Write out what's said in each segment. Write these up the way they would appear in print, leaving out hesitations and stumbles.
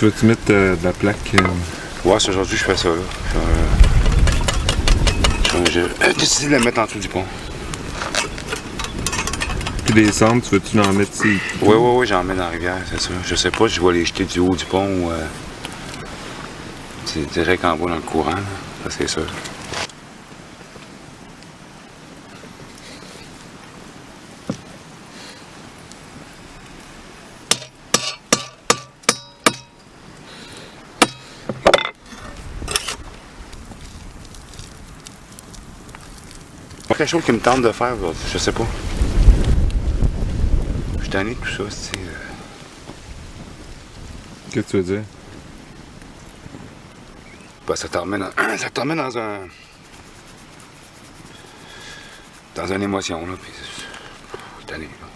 Tu vas-tu mettre de la plaque? Ouais, c'est aujourd'hui que je fais ça, là. J'ai décidé de la mettre en dessous du pont. Puis des cendres, tu veux-tu en mettre ici? Oui, j'en mets dans la rivière, c'est ça. Je sais pas si je vais les jeter du haut du pont ou c'est direct en bas dans le courant, là. Ça c'est sûr. Quelque chose qui me tente de faire, là, je sais pas. Je suis tanné de tout ça, c'est... Qu'est-ce que tu veux dire? Ben, ça te remet dans un... dans une émotion, là, puis... je suis tanné, là.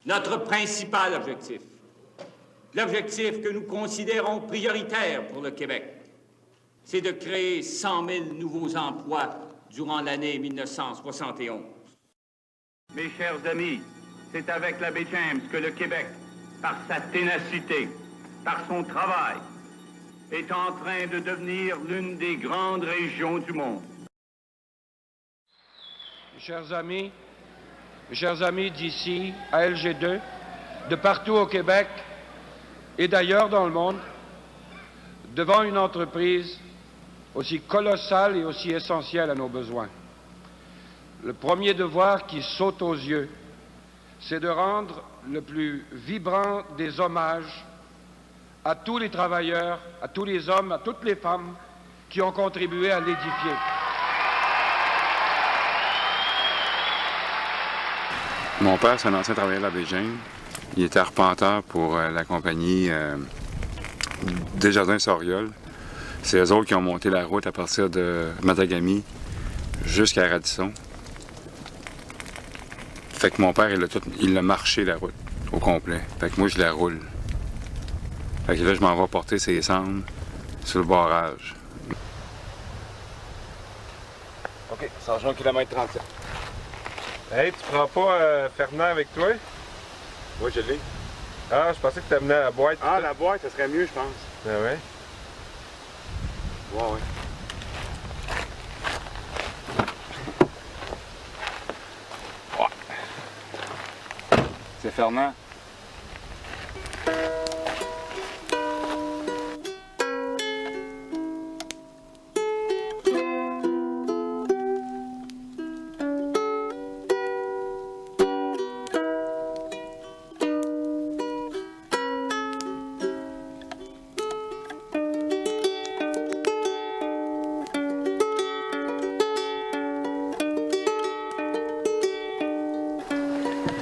Notre principal objectif, l'objectif que nous considérons prioritaire pour le Québec, c'est de créer 100 000 nouveaux emplois durant l'année 1971. Mes chers amis, c'est avec l'abbé James que le Québec, par sa ténacité, par son travail, est en train de devenir l'une des grandes régions du monde. Mes chers amis d'ici, à LG2, de partout au Québec et d'ailleurs dans le monde, devant une entreprise aussi colossale et aussi essentielle à nos besoins. Le premier devoir qui saute aux yeux, c'est de rendre le plus vibrant des hommages à tous les travailleurs, à tous les hommes, à toutes les femmes qui ont contribué à l'édifier. Mon père, c'est un ancien travailleur de la baie James. Il était arpenteur pour la compagnie Desjardins-Soriol. C'est eux autres qui ont monté la route à partir de Matagami jusqu'à Radisson. Fait que mon père, il a marché la route au complet. Fait que moi, je la roule. Fait que là, je m'en vais porter ses cendres sur le barrage. OK, 100 km 37. Hey, tu prends pas Fernand avec toi? Oui, je l'ai. Ah, je pensais que tu amenais la boîte. Ah, la boîte, ça serait mieux, je pense. Ah ouais? Ouais. C'est Fernand.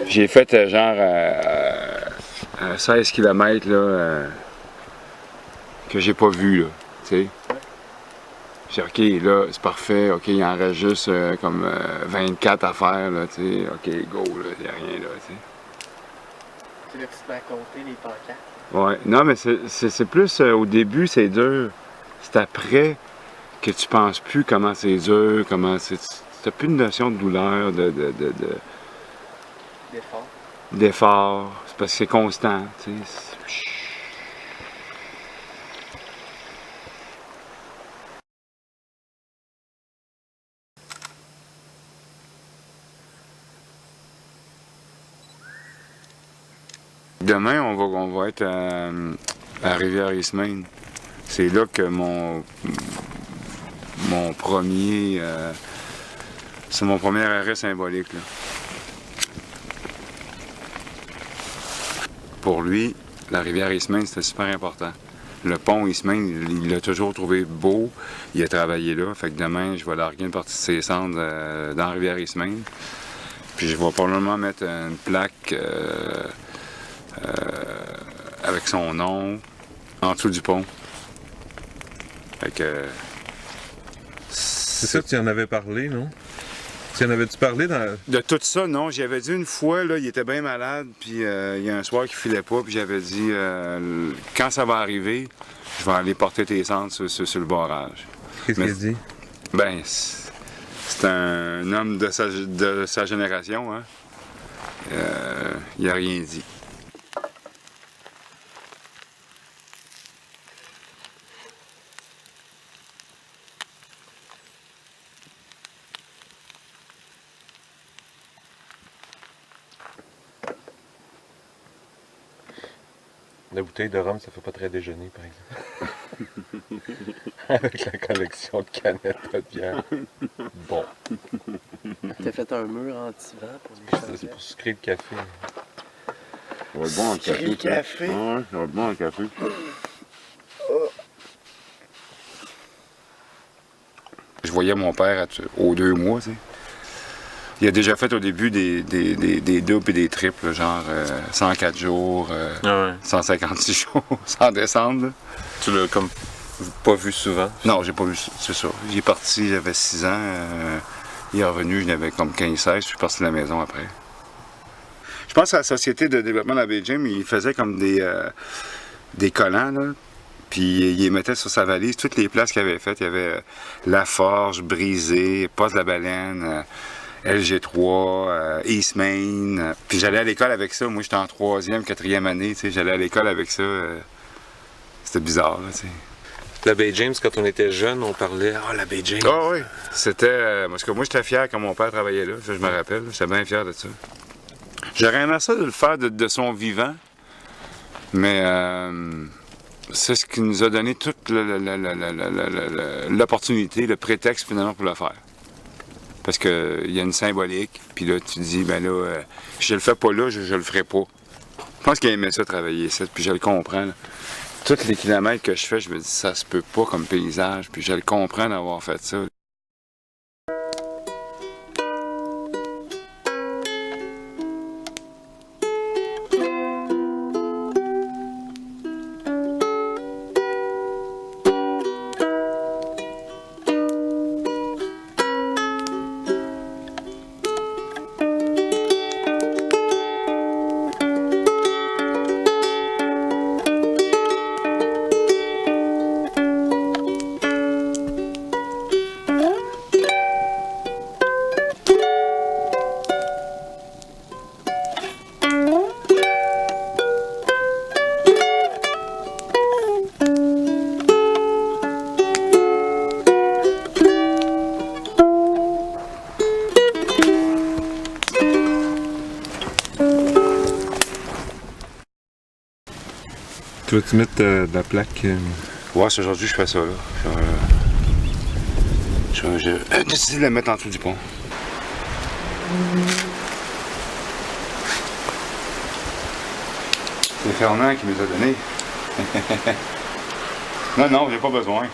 J'ai fait genre 16 km là, que j'ai pas vu, là, tu sais. J'ai dit, OK, là, c'est parfait, OK, il en reste juste comme 24 à faire, là, tu sais. OK, go, là, il n'y a rien, là, tu sais. Tu l'as tu peux compter les pancartes? Ouais, non, mais c'est plus, au début, c'est dur. C'est après que tu penses plus comment c'est dur, comment c'est... T'as plus de notion de douleur, d'effort, c'est parce que c'est constant, tu sais. Demain, on va être à Rivière-Eastmain. C'est là que mon premier... c'est mon premier arrêt symbolique, là. Pour lui, la rivière Eastmain, c'était super important. Le pont Eastmain, il l'a toujours trouvé beau. Il a travaillé là. Fait que demain, je vais larguer une partie de ses cendres dans la rivière Eastmain. Puis je vais probablement mettre une plaque avec son nom en dessous du pont. Fait que... C'est ça que tu en avais parlé, non? Tu en avais-tu parlé dans... De tout ça, non. J'avais dit une fois, là, il était bien malade, puis il y a un soir qu'il filait pas, puis j'avais dit, quand ça va arriver, je vais aller porter tes cendres sur le barrage. Qu'est-ce qu'il a dit? Ben, c'est un homme de sa génération, hein. Il a rien dit. La bouteille de rhum, ça fait pas très déjeuner, par exemple. Avec la collection de canettes de bière. Bon. T'as fait un mur anti-vent pour les Ça, c'est chandelles. pour sucrer le café. Ça va être bon en Sucrer le café. Ouais, ça va être bon en café. Je voyais mon père aux 2 mois, tu sais. Il a déjà fait au début des doubles et des triples, genre 104 jours, Ah ouais. 156 jours, sans descendre. Là. Tu l'as comme pas vu souvent. Non, j'ai pas vu ça, c'est ça. Il est parti, j'avais 6 ans. Il est revenu, j'avais comme 15-16, je suis parti de la maison après. Je pense à la Société de développement de la baie James, il faisait comme des collants, là. Puis il les mettait sur sa valise, toutes les places qu'il avait faites. Il y avait La Forge, Brisée, Poste de la Baleine, LG3, East Main. Puis j'allais à l'école avec ça. Moi, j'étais en 3e, 4e année, tu sais. J'allais à l'école avec ça. C'était bizarre, là, tu sais. La baie James, quand on était jeune, on parlait « Ah, la baie James! » Ah oui, c'était... parce que moi, j'étais fier quand mon père travaillait là. Ça, je me rappelle. J'étais bien fier de ça. J'aurais aimé ça de le faire de son vivant. Mais c'est ce qui nous a donné toute l'opportunité, le prétexte finalement pour le faire. Parce qu'il y a une symbolique, puis là, tu te dis, ben là, si je le fais pas là, je le ferai pas. Je pense qu'il aimait ça, travailler ça, puis je le comprends. Là. Tous les kilomètres que je fais, je me dis, ça se peut pas comme paysage, puis je le comprends d'avoir fait ça. Tu vas-tu mettre de la plaque? Ouais, c'est aujourd'hui je fais ça, là. J'ai décidé de la mettre en dessous du pont. C'est Fernand qui me les a donné. Non, j'ai pas besoin.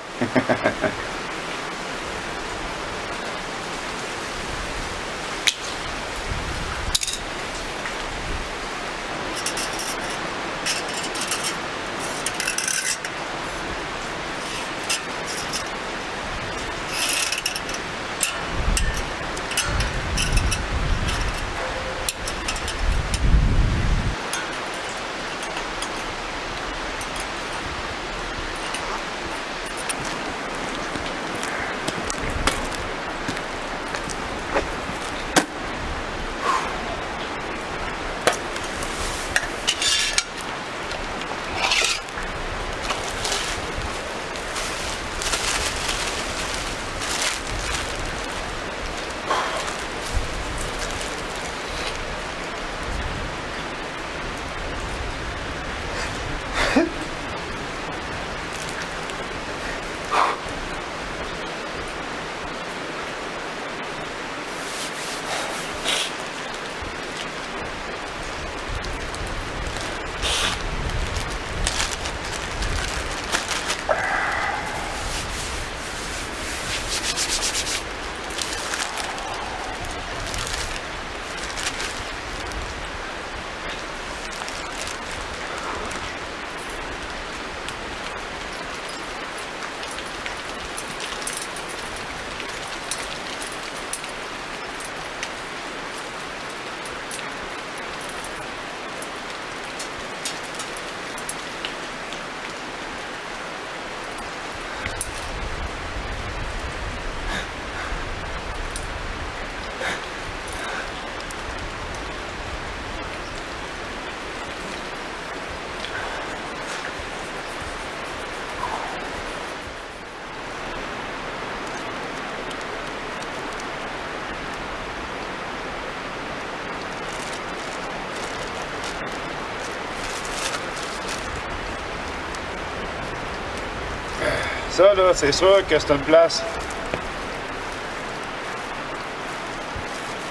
Ça, là, c'est sûr que c'est une place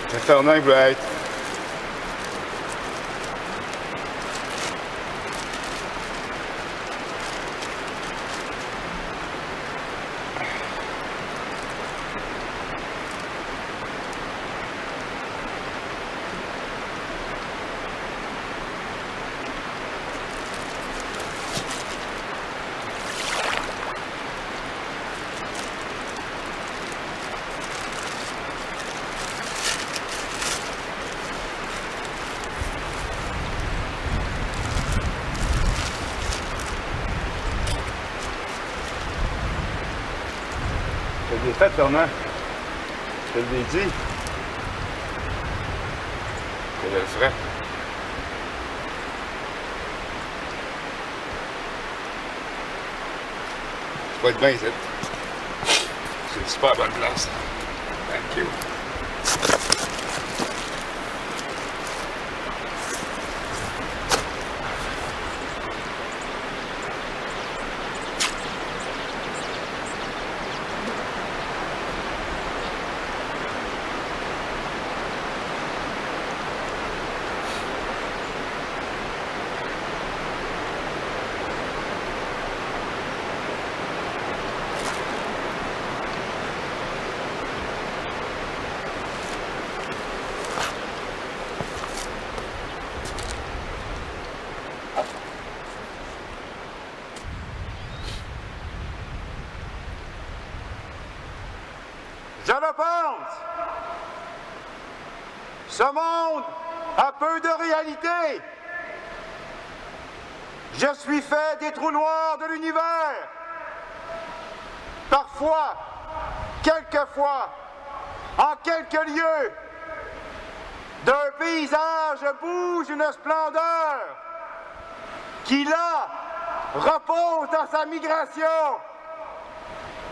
que Fernand voulait être. Je l'ai fait, Fernand. Je l'ai dit. Que je le ferais. Je vais être bien ici. C'est une super bonne place. Thank you. Je le pense. Ce monde a peu de réalité. Je suis fait des trous noirs de l'univers. Parfois, quelquefois, en quelques lieux, d'un paysage bouge une splendeur qui là repose dans sa migration.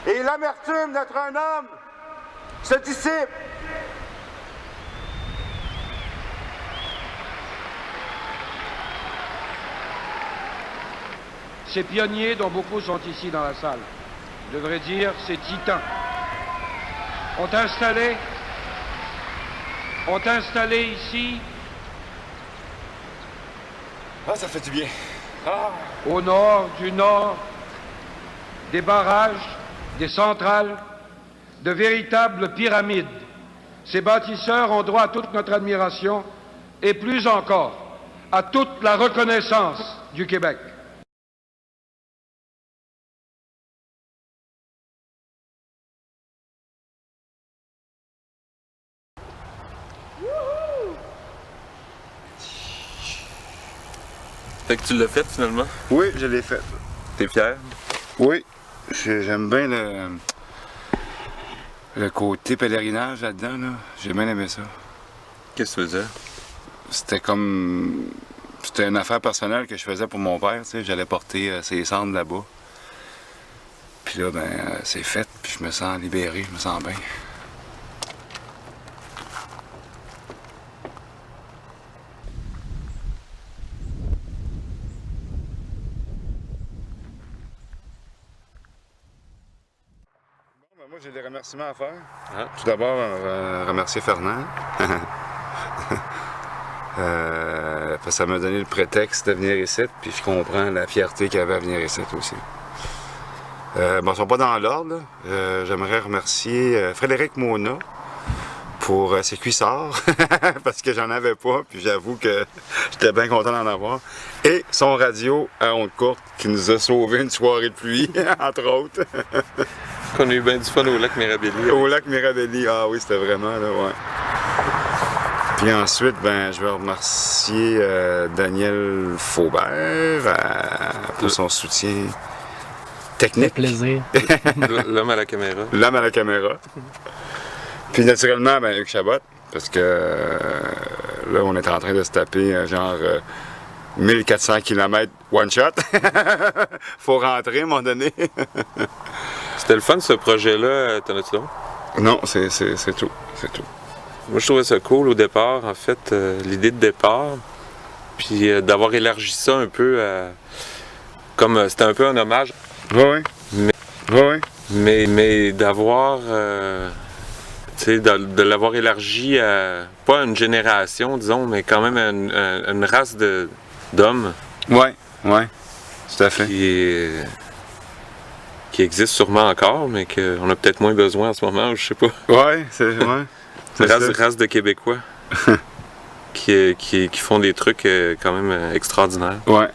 Et l'amertume d'être un homme se dissipe. Ces pionniers, dont beaucoup sont ici dans la salle, je devrais dire ces titans, ont installé ici, Ah, ça fait du bien. au nord du nord, des barrages, des centrales, de véritables pyramides. Ces bâtisseurs ont droit à toute notre admiration et plus encore, à toute la reconnaissance du Québec. Fait que tu l'as fait finalement? Oui, je l'ai fait. T'es fier? Oui, j'aime bien le côté pèlerinage là-dedans. Là. J'ai bien aimé ça. Qu'est-ce que tu faisais? C'était comme... C'était une affaire personnelle que je faisais pour mon père. Tu sais. J'allais porter ses cendres là-bas. Puis là, ben, c'est fait. Puis je me sens libéré. Je me sens bien. Moi, j'ai des remerciements à faire. Ah. Tout d'abord, remercier Fernand. Parce que ça m'a donné le prétexte de venir ici, puis je comprends la fierté qu'il y avait à venir ici aussi. Bon, ils ne sont pas dans l'ordre. J'aimerais remercier Frédéric Mona pour ses cuissards, parce que j'en avais pas, puis j'avoue que j'étais bien content d'en avoir. Et son radio à ondes courtes qui nous a sauvé une soirée de pluie, entre autres. On a eu bien du fun au lac Mirabelli. Au lac Mirabelli, ah oui, c'était vraiment là, ouais. Puis ensuite, ben, je vais remercier Daniel Faubert pour son soutien technique. Plaisir. L'homme à la caméra. L'homme à la caméra. Puis naturellement, ben, Hugues Chabot, parce que là, on est en train de se taper genre 1400 km one shot. Faut rentrer à un moment donné. C'était le fun ce projet-là, t'en as-tu d'autres? Non, c'est tout. C'est tout. Moi, je trouvais ça cool au départ, en fait, l'idée de départ. Puis d'avoir élargi ça un peu comme c'était un peu un hommage. Oui, oui. Mais Ouais. Mais d'avoir, tu sais, de l'avoir élargi à, pas à une génération, disons, mais quand même à une race d'hommes. Ouais, tout à fait. Qui existe sûrement encore, mais qu'on a peut-être moins besoin en ce moment, je sais pas. Ouais, c'est vrai. Race de Québécois qui font des trucs quand même extraordinaires. Ouais.